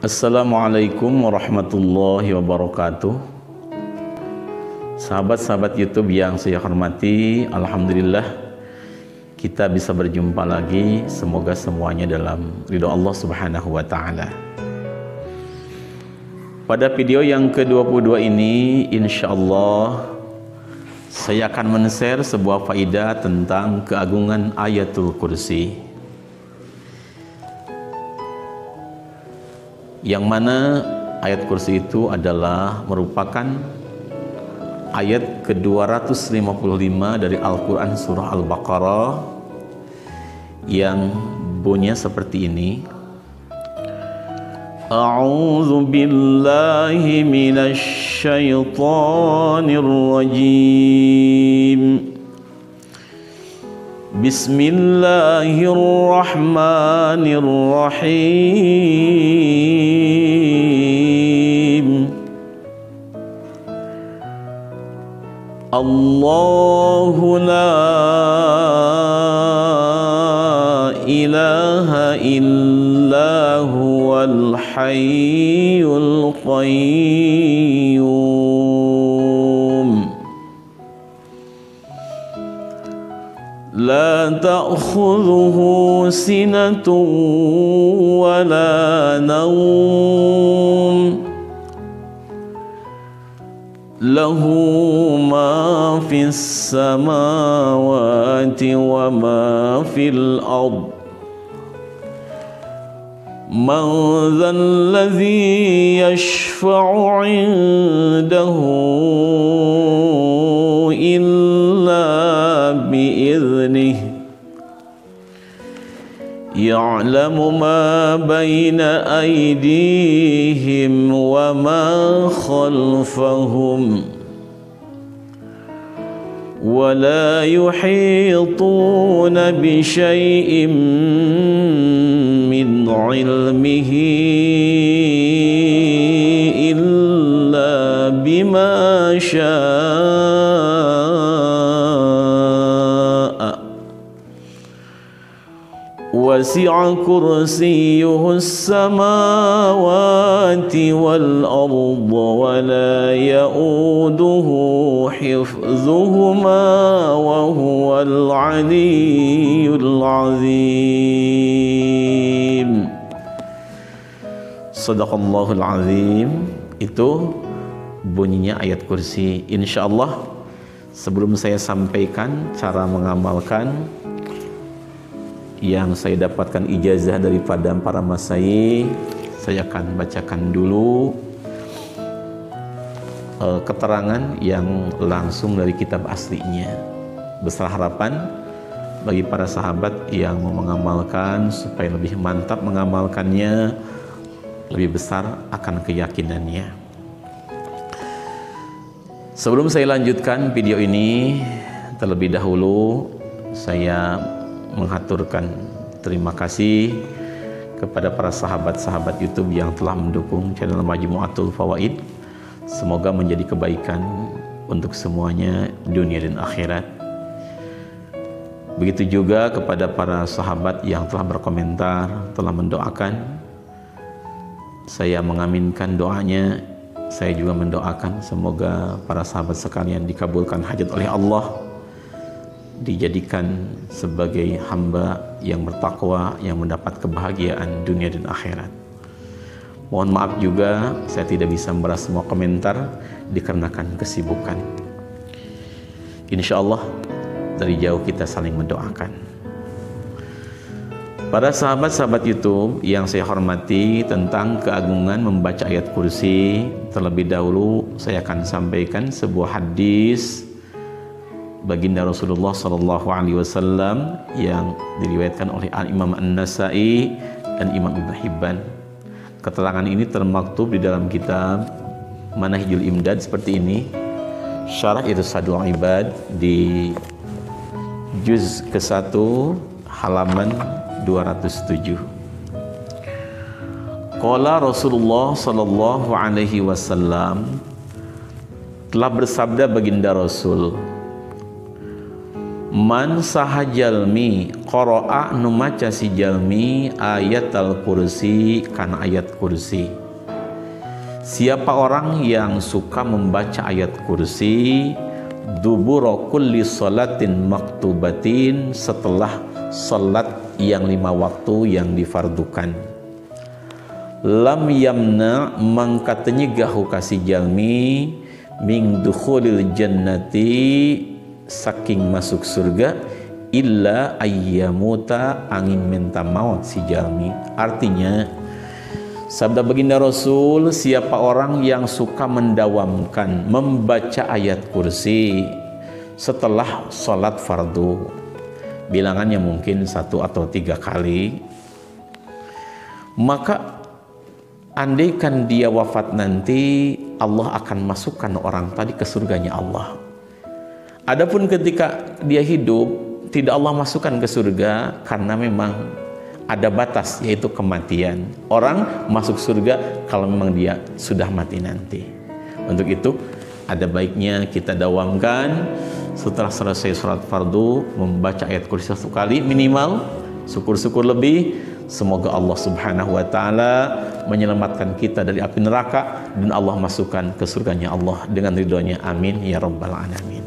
Assalamualaikum warahmatullahi wabarakatuh. Sahabat-sahabat YouTube yang saya hormati, alhamdulillah kita bisa berjumpa lagi. Semoga semuanya dalam ridho Allah Subhanahu wa taala. Pada video yang ke-22 ini insyaallah saya akan men-share sebuah faidah tentang keagungan Ayatul Kursi, yang mana ayat kursi itu adalah merupakan ayat ke-255 dari Al-Quran surah Al-Baqarah yang bunyinya seperti ini. A'udzu billahi minasy syaithanir rajim. Bismillahirrahmanirrahim. Allahu la ilaha illa huwal hayyul qayyum. La ta'khudhuhu sinatun wa la nawm. Lahu ma fis samawati wa ma fil ard. Man dhal ladzi yashfa'u 'indahu illa bi'idhnihi. Ya'lamu ma baina aydihim wa ma khalfahum. Wa la yuhituna bi syai'in min 'ilmihi illa bima syaa. Wasi'a kursiyyuhu as-samawati wal arda wa la ya'uduhu hifdhuhuma wa huwal 'aliyyul 'azim. Shadaqallahul 'azim. Itu bunyinya ayat kursi. Insyaallah sebelum saya sampaikan cara mengamalkan yang saya dapatkan ijazah daripada para masyayikh, saya akan bacakan dulu keterangan yang langsung dari kitab aslinya. Besar harapan bagi para sahabat yang mau mengamalkan supaya lebih mantap mengamalkannya, lebih besar akan keyakinannya. Sebelum saya lanjutkan video ini, terlebih dahulu saya menghaturkan terima kasih kepada para sahabat-sahabat YouTube yang telah mendukung channel Majmu'atul Fawaid. Semoga menjadi kebaikan untuk semuanya dunia dan akhirat. Begitu juga kepada para sahabat yang telah berkomentar, telah mendoakan. Saya mengaminkan doanya. Saya juga mendoakan semoga para sahabat sekalian dikabulkan hajat oleh Allah, dijadikan sebagai hamba yang bertakwa yang mendapat kebahagiaan dunia dan akhirat. Mohon maaf juga saya tidak bisa membalas semua komentar dikarenakan kesibukan. Insya Allah dari jauh kita saling mendoakan. Para sahabat-sahabat YouTube yang saya hormati, tentang keagungan membaca ayat kursi, terlebih dahulu saya akan sampaikan sebuah hadis baginda Rasulullah Sallallahu Alaihi Wasallam yang diriwayatkan oleh Imam An-Nasai dan Imam Ibn Hibban. Keterangan ini termaktub di dalam kitab Manahijul Imdad seperti ini. Syarah Irsadul Ibad di juz ke-1 halaman 207. Qala Rasulullah Sallallahu Alaihi Wasallam, telah bersabda baginda Rasul, Man sahajalmi qara'a nu maca si jalmi ayatal kursi kana ayat kursi. Siapa orang yang suka membaca ayat kursi dubura kulli salatin maktubatin, setelah salat yang 5 waktu yang difardukan, lam yamna mangka tenyegahu kasih jalmi min dukhulil jannati saking masuk surga illa ayyamuta angin minta maut si jalmi. Artinya sabda baginda Rasul, siapa orang yang suka mendawamkan membaca ayat kursi setelah sholat fardu, bilangannya mungkin 1 atau 3 kali, maka andaikan dia wafat nanti, Allah akan masukkan orang tadi ke surganya Allah. Adapun ketika dia hidup, tidak Allah masukkan ke surga karena memang ada batas, yaitu kematian. Orang masuk surga kalau memang dia sudah mati nanti. Untuk itu ada baiknya kita dawamkan setelah selesai sholat fardu membaca ayat kursi 1 kali minimal, syukur-syukur lebih. Semoga Allah Subhanahu wa Ta'ala menyelamatkan kita dari api neraka dan Allah masukkan ke surganya Allah dengan ridhonya. Amin ya rabbal alamin.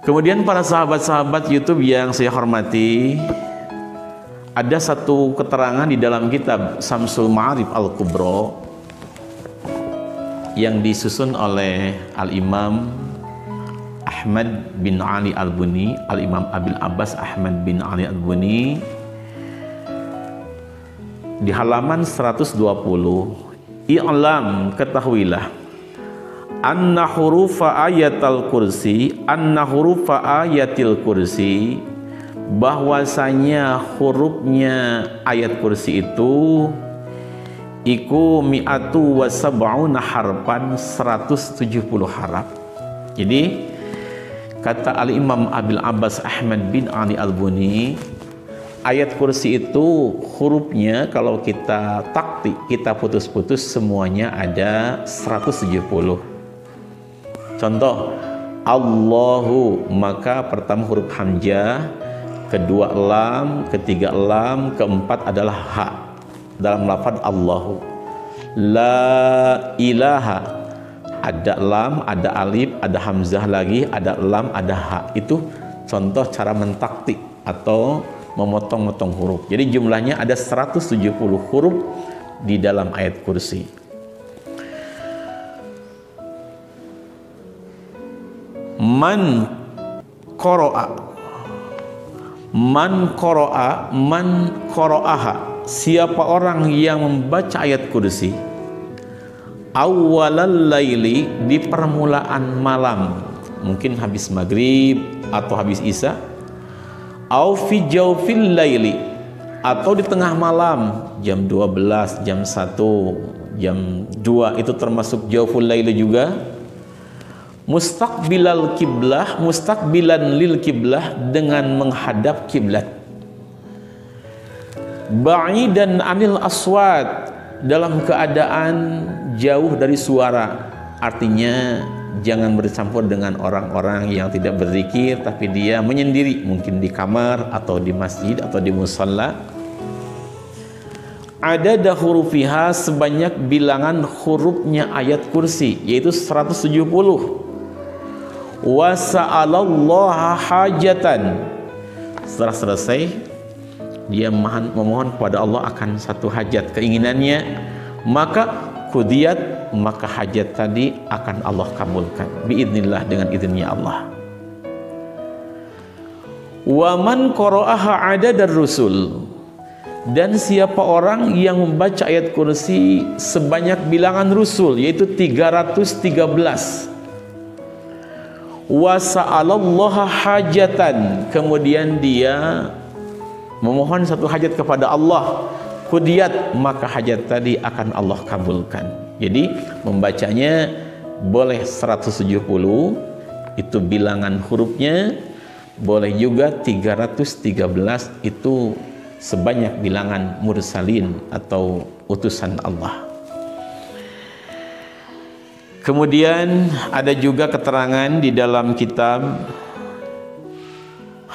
Kemudian para sahabat-sahabat YouTube yang saya hormati, ada satu keterangan di dalam kitab Samsul Ma'arif Al-Kubra yang disusun oleh Al-Imam Ahmad bin Ali Al-Buni, Al-Imam Abil Abbas Ahmad bin Ali Al-Buni, di halaman 120. I'lam, ketahuilah, anna hurufa ayatil kursi, bahwasanya hurufnya ayat kursi itu iku mi'atu wa sab'una harfan, 170 haraf. Jadi kata Al-Imam Abil Abbas Ahmad bin Ali Al-Buni, ayat kursi itu hurufnya kalau kita taktik, kita putus-putus, semuanya ada 170. Contoh, Allahu, maka pertama huruf hamzah, kedua lam, ketiga lam, keempat adalah ha dalam lafaz Allahu. La ilaha, ada lam, ada alif, ada hamzah lagi, ada lam, ada ha. Itu contoh cara mentaktik atau memotong-motong huruf. Jadi jumlahnya ada 170 huruf di dalam ayat kursi. Man qara'a, siapa orang yang membaca ayat kursi awwalal laili, di permulaan malam, mungkin habis maghrib atau habis isya, au fi jawfil laili, atau di tengah malam, jam 12, jam 1, jam 2, itu termasuk jawful laili juga. Mustaqbilal kiblah, mustaqbilan lil kiblah, dengan menghadap kiblat. Ba'idan anil aswat, dalam keadaan jauh dari suara, artinya jangan bercampur dengan orang-orang yang tidak berzikir, tapi dia menyendiri, mungkin di kamar atau di masjid atau di musalla. Ada hurufiha, sebanyak bilangan hurufnya ayat kursi, yaitu 170. Wa sa'alallaha hajatan, setelah selesai dia memohon kepada Allah akan satu hajat keinginannya, maka qudiyat, maka hajat tadi akan Allah kabulkan biidznillah, dengan izinnya Allah. Wa man qara'aha adadar rusul, dan siapa orang yang membaca ayat kursi sebanyak bilangan rusul, yaitu 313. Wa sa'alallaha hajatan, kemudian dia memohon satu hajat kepada Allah, qudiyat, maka hajat tadi akan Allah kabulkan. Jadi membacanya boleh 170, itu bilangan hurufnya, boleh juga 313, itu sebanyak bilangan mursalin atau utusan Allah. Kemudian ada juga keterangan di dalam kitab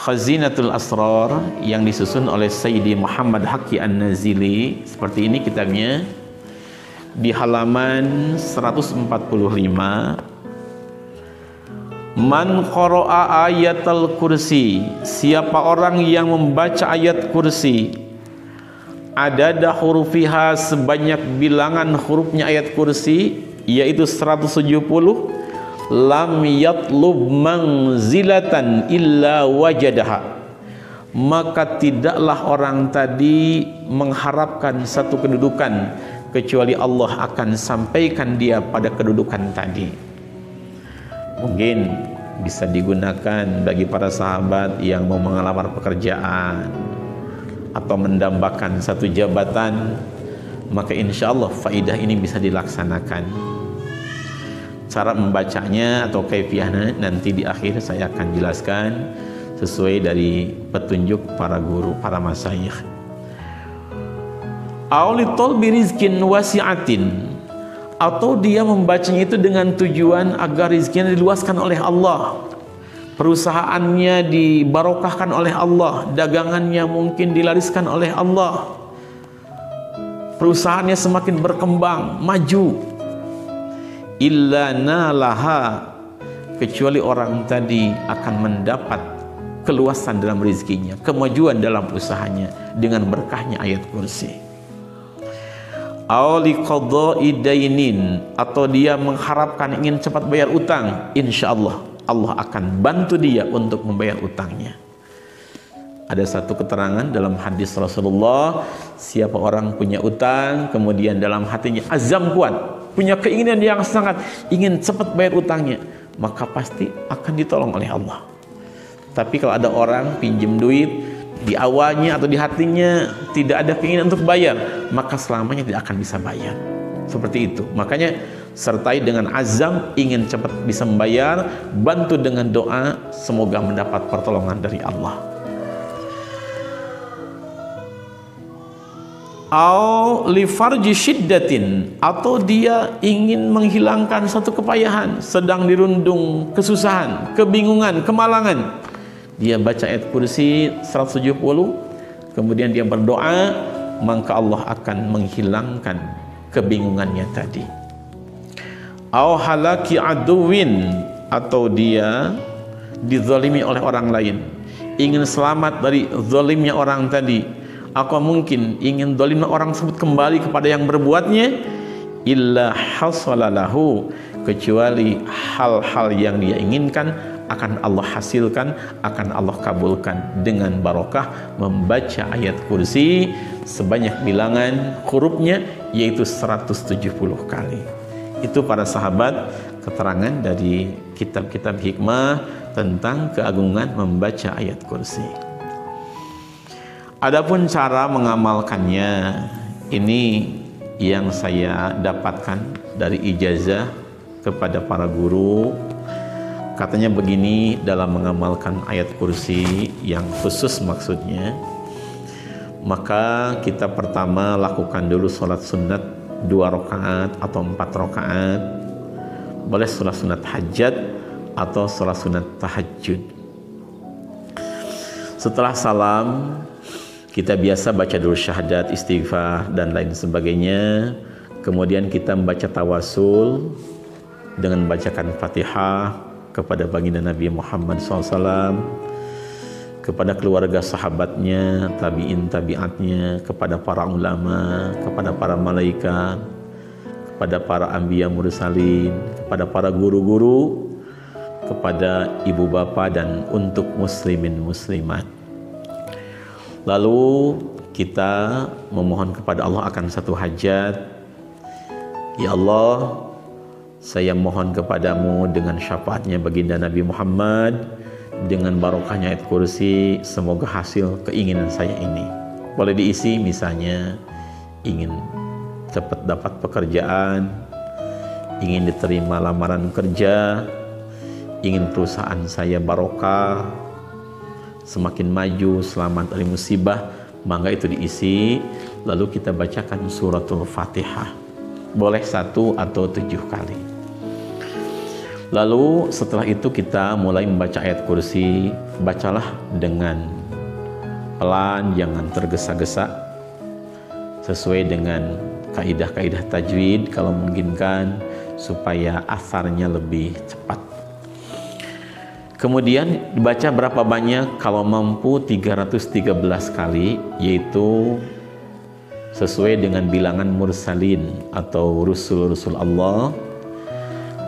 Khazinatul Asrar yang disusun oleh Sayyidi Muhammad Haqqi An-Nazili. Seperti ini kitabnya, di halaman 145. Man qara'a ayatul kursi, siapa orang yang membaca ayat kursi, adada hurufiha, sebanyak bilangan hurufnya ayat kursi, yaitu 170, lam yatlub manzilatan illa wajadaha, maka tidaklah orang tadi mengharapkan satu kedudukan kecuali Allah akan sampaikan dia pada kedudukan tadi. Mungkin bisa digunakan bagi para sahabat yang mau mengelamar pekerjaan atau mendambakan satu jabatan, maka insya Allah faidah ini bisa dilaksanakan. Cara membacanya atau kaifiahnya nanti di akhir saya akan jelaskan sesuai dari petunjuk para guru, para masyayikh. Auli talbi rizkin wasi'atin, atau dia membacanya itu dengan tujuan agar rizkinya diluaskan oleh Allah, perusahaannya dibarokahkan oleh Allah, dagangannya mungkin dilariskan oleh Allah, perusahaannya semakin berkembang, maju. Illa nalaha, kecuali orang tadi akan mendapat keluasan dalam rezekinya, kemajuan dalam usahanya dengan berkahnya ayat kursi. Aw liqada'i dainin, atau dia mengharapkan ingin cepat bayar utang, insya Allah Allah akan bantu dia untuk membayar utangnya. Ada satu keterangan dalam hadis Rasulullah, siapa orang punya utang kemudian dalam hatinya azam kuat, punya keinginan yang sangat ingin cepat bayar utangnya, maka pasti akan ditolong oleh Allah. Tapi kalau ada orang pinjam duit, di awalnya atau di hatinya tidak ada keinginan untuk bayar, maka selamanya tidak akan bisa bayar. Seperti itu. Makanya sertai dengan azam ingin cepat bisa membayar, bantu dengan doa semoga mendapat pertolongan dari Allah. Au li farji syiddatin, atau dia ingin menghilangkan satu kepayahan, sedang dirundung kesusahan, kebingungan, kemalangan. Dia baca ayat kursi 170, kemudian dia berdoa, maka Allah akan menghilangkan kebingungannya tadi. Au halaki aduwin, atau dia dizalimi oleh orang lain, ingin selamat dari zalimnya orang tadi. Aku mungkin ingin zalimnya orang tersebut kembali kepada yang berbuatnya. Illa hasalalahu, kecuali hal-hal yang dia inginkan akan Allah hasilkan, akan Allah kabulkan dengan barokah membaca ayat kursi sebanyak bilangan hurufnya, yaitu 170 kali. Itu para sahabat keterangan dari kitab-kitab hikmah tentang keagungan membaca ayat kursi. Adapun cara mengamalkannya, ini yang saya dapatkan dari ijazah kepada para guru. Katanya begini dalam mengamalkan ayat kursi yang khusus maksudnya. Maka kita pertama lakukan dulu sholat sunat 2 rakaat atau 4 rakaat. Boleh sholat sunat hajat atau sholat sunat tahajud. Setelah salam, kita biasa baca dulu syahadat, istighfar, dan lain sebagainya. Kemudian kita membaca tawasul dengan membacakan Fatihah kepada baginda Nabi Muhammad SAW, kepada keluarga sahabatnya, tabi'in tabi'atnya, kepada para ulama, kepada para malaikat, kepada para anbiya mursalin, kepada para guru-guru, kepada ibu bapa, dan untuk muslimin muslimat. Lalu kita memohon kepada Allah akan satu hajat. Ya Allah, saya mohon kepadamu dengan syafaatnya baginda Nabi Muhammad, dengan barokahnya ayat kursi, semoga hasil keinginan saya ini. Boleh diisi misalnya ingin cepat dapat pekerjaan, ingin diterima lamaran kerja, ingin perusahaan saya barokah, semakin maju, selamat dari musibah, maka itu diisi. Lalu kita bacakan suratul Fatihah, boleh 1 atau 7 kali. Lalu setelah itu kita mulai membaca ayat kursi bacalah dengan pelan, jangan tergesa-gesa, sesuai dengan kaidah-kaidah tajwid kalau memungkinkan, supaya asarnya lebih cepat. Kemudian dibaca berapa banyak? Kalau mampu 313 kali, yaitu sesuai dengan bilangan mursalin atau rusul-rusul Allah.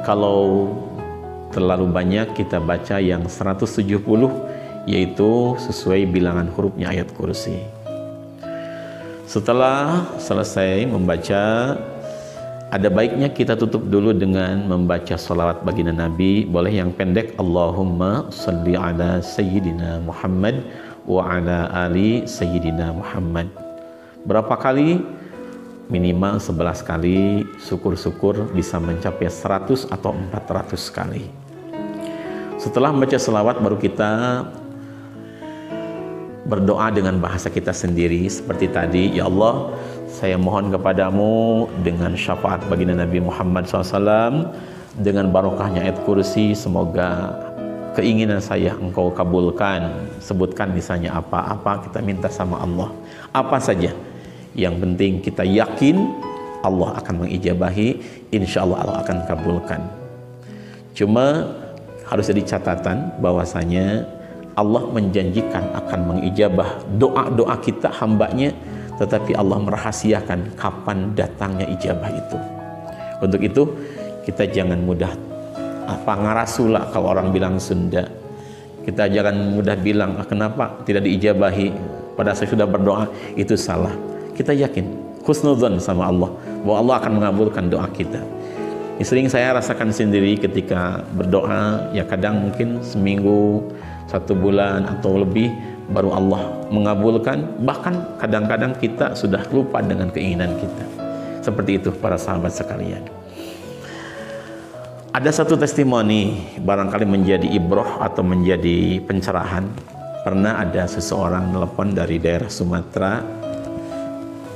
Kalau terlalu banyak, kita baca yang 170, yaitu sesuai bilangan hurufnya ayat kursi. Setelah selesai membaca, ada baiknya kita tutup dulu dengan membaca sholawat baginda Nabi. Boleh yang pendek, Allahumma salli ala Sayyidina Muhammad wa ala ali Sayyidina Muhammad. Berapa kali? Minimal 11 kali. Syukur-syukur bisa mencapai 100 atau 400 kali. Setelah membaca sholawat, baru kita berdoa dengan bahasa kita sendiri seperti tadi. Ya Allah, saya mohon kepadamu dengan syafaat baginda Nabi Muhammad SAW, dengan barokahnya ayat kursi, semoga keinginan saya engkau kabulkan. Sebutkan misalnya apa-apa kita minta sama Allah, apa saja. Yang penting kita yakin Allah akan mengijabahi, insya Allah Allah akan kabulkan. Cuma harus jadi catatan bahwasanya Allah menjanjikan akan mengijabah doa-doa kita hambanya, tetapi Allah merahasiakan kapan datangnya ijabah itu. Untuk itu kita jangan mudah ngarasula kalau orang bilang Sunda. Kita jangan mudah bilang kenapa tidak diijabahi pada saya sudah berdoa, itu salah. Kita yakin husnudzon sama Allah bahwa Allah akan mengabulkan doa kita. Ini sering saya rasakan sendiri ketika berdoa, ya kadang mungkin seminggu, 1 bulan atau lebih baru Allah mengabulkan, bahkan kadang-kadang kita sudah lupa dengan keinginan kita. Seperti itu para sahabat sekalian. Ada satu testimoni barangkali menjadi ibroh atau menjadi pencerahan. Pernah ada seseorang telepon dari daerah Sumatera,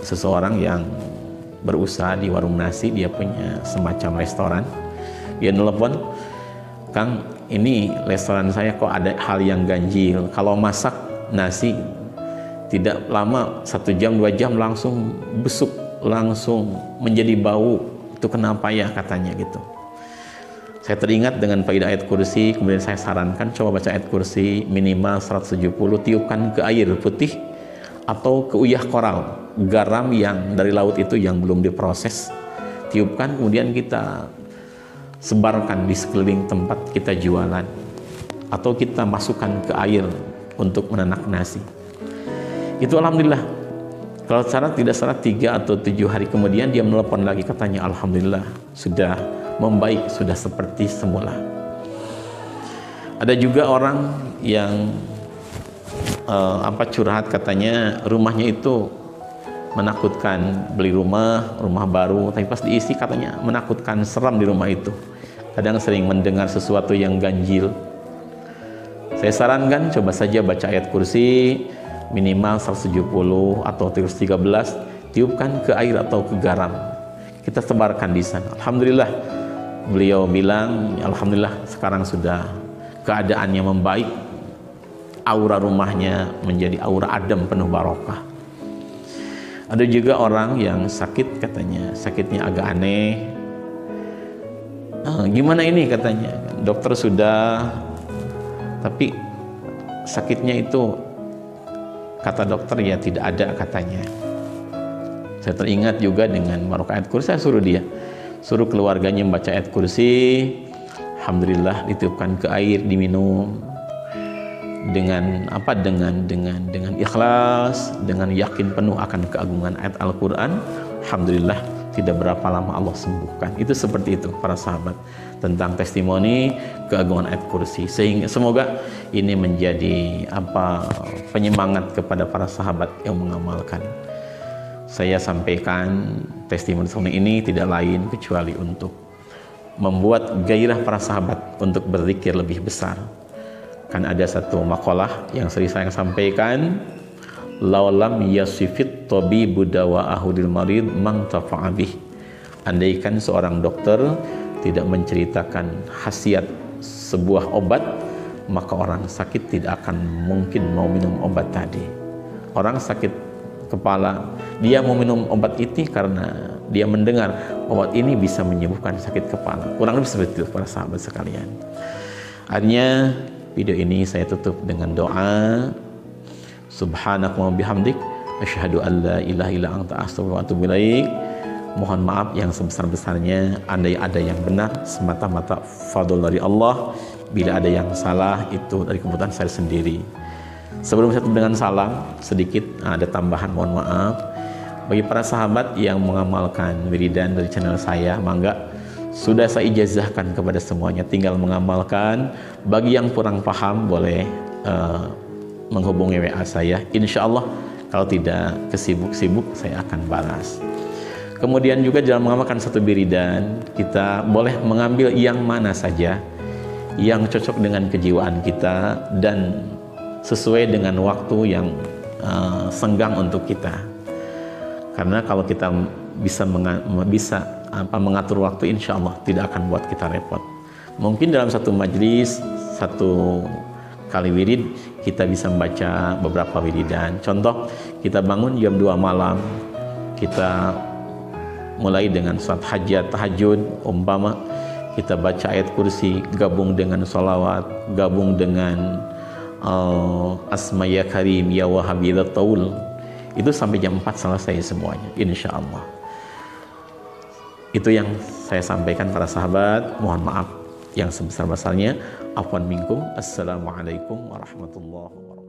seseorang yang berusaha di warung nasi, dia punya semacam restoran. Dia telepon, Kang, ini restoran saya kok ada hal yang ganjil. Kalau masak nasi tidak lama, 1 jam 2 jam langsung busuk, langsung menjadi bau. Itu kenapa ya, katanya gitu. Saya teringat dengan faedah ayat kursi, kemudian saya sarankan coba baca ayat kursi minimal 170, tiupkan ke air putih atau ke uyah koral, garam yang dari laut itu yang belum diproses, tiupkan, kemudian kita sebarkan di sekeliling tempat kita jualan, atau kita masukkan ke air untuk menanak nasi. Itu alhamdulillah. Kalau tidak salah 3 atau 7 hari kemudian dia menelepon lagi, katanya alhamdulillah sudah membaik, sudah seperti semula. Ada juga orang yang curhat, katanya rumahnya itu menakutkan, beli rumah baru, tapi pas diisi katanya menakutkan, seram di rumah itu. Kadang sering mendengar sesuatu yang ganjil. Saya sarankan coba saja baca ayat kursi minimal 170 atau 113, tiupkan ke air atau ke garam, kita sebarkan di sana. Alhamdulillah, beliau bilang alhamdulillah sekarang sudah keadaannya membaik, aura rumahnya menjadi aura adem penuh barokah. Ada juga orang yang sakit, katanya sakitnya agak aneh. Gimana ini, katanya dokter sudah, tapi sakitnya itu kata dokter ya tidak ada, katanya. Saya teringat juga dengan barokah ayat kursi, saya suruh keluarganya membaca ayat kursi. Alhamdulillah ditiupkan ke air, diminum dengan dengan ikhlas, dengan yakin penuh akan keagungan ayat Al-Quran. Alhamdulillah tidak berapa lama Allah sembuhkan. Itu seperti itu para sahabat tentang testimoni keagungan ayat kursi, sehingga semoga ini menjadi penyemangat kepada para sahabat yang mengamalkan. Saya sampaikan testimoni ini tidak lain kecuali untuk membuat gairah para sahabat untuk berzikir lebih besar. Kan ada satu makalah yang sering saya sampaikan, laulam yasifit tabibu dawa'ahu lil marid mang tafa'abih. Andaikan seorang dokter tidak menceritakan khasiat sebuah obat, maka orang sakit tidak akan mungkin mau minum obat tadi. Orang sakit kepala, dia mau minum obat itu karena dia mendengar obat ini bisa menyembuhkan sakit kepala. Kurang lebih seperti itu para sahabat sekalian. Akhirnya video ini saya tutup dengan doa. Subhanakallahumma bihamdik, asyhadu an la ilaha illa anta, astaghfiruka wa atubu ilaik. Mohon maaf yang sebesar-besarnya, andai ada yang benar semata-mata fadl dari Allah, bila ada yang salah itu dari kebutuhan saya sendiri. Sebelum saya tutup dengan salam sedikit ada tambahan, mohon maaf bagi para sahabat yang mengamalkan wiridan dari channel saya, mangga sudah saya ijazahkan kepada semuanya, tinggal mengamalkan. Bagi yang kurang paham boleh menghubungi WA saya, insya Allah kalau tidak kesibuk-sibuk saya akan balas. Kemudian juga dalam mengamalkan satu wiridan, kita boleh mengambil yang mana saja yang cocok dengan kejiwaan kita dan sesuai dengan waktu yang senggang untuk kita. Karena kalau kita bisa mengatur waktu, insya Allah tidak akan buat kita repot. Mungkin dalam satu majlis, satu kali wirid, kita bisa membaca beberapa wiridan. Contoh, kita bangun jam 2 malam, kita mulai dengan salat hajat, tahajud, umpama kita baca ayat kursi, gabung dengan sholawat, gabung dengan Asma ya Karim ya Wahhab ya Taul, itu sampai jam 4 selesai semuanya, insya Allah. Itu yang saya sampaikan para sahabat. Mohon maaf yang sebesar-besarnya. Afwan minkum. Assalamualaikum warahmatullahi wabarakatuh.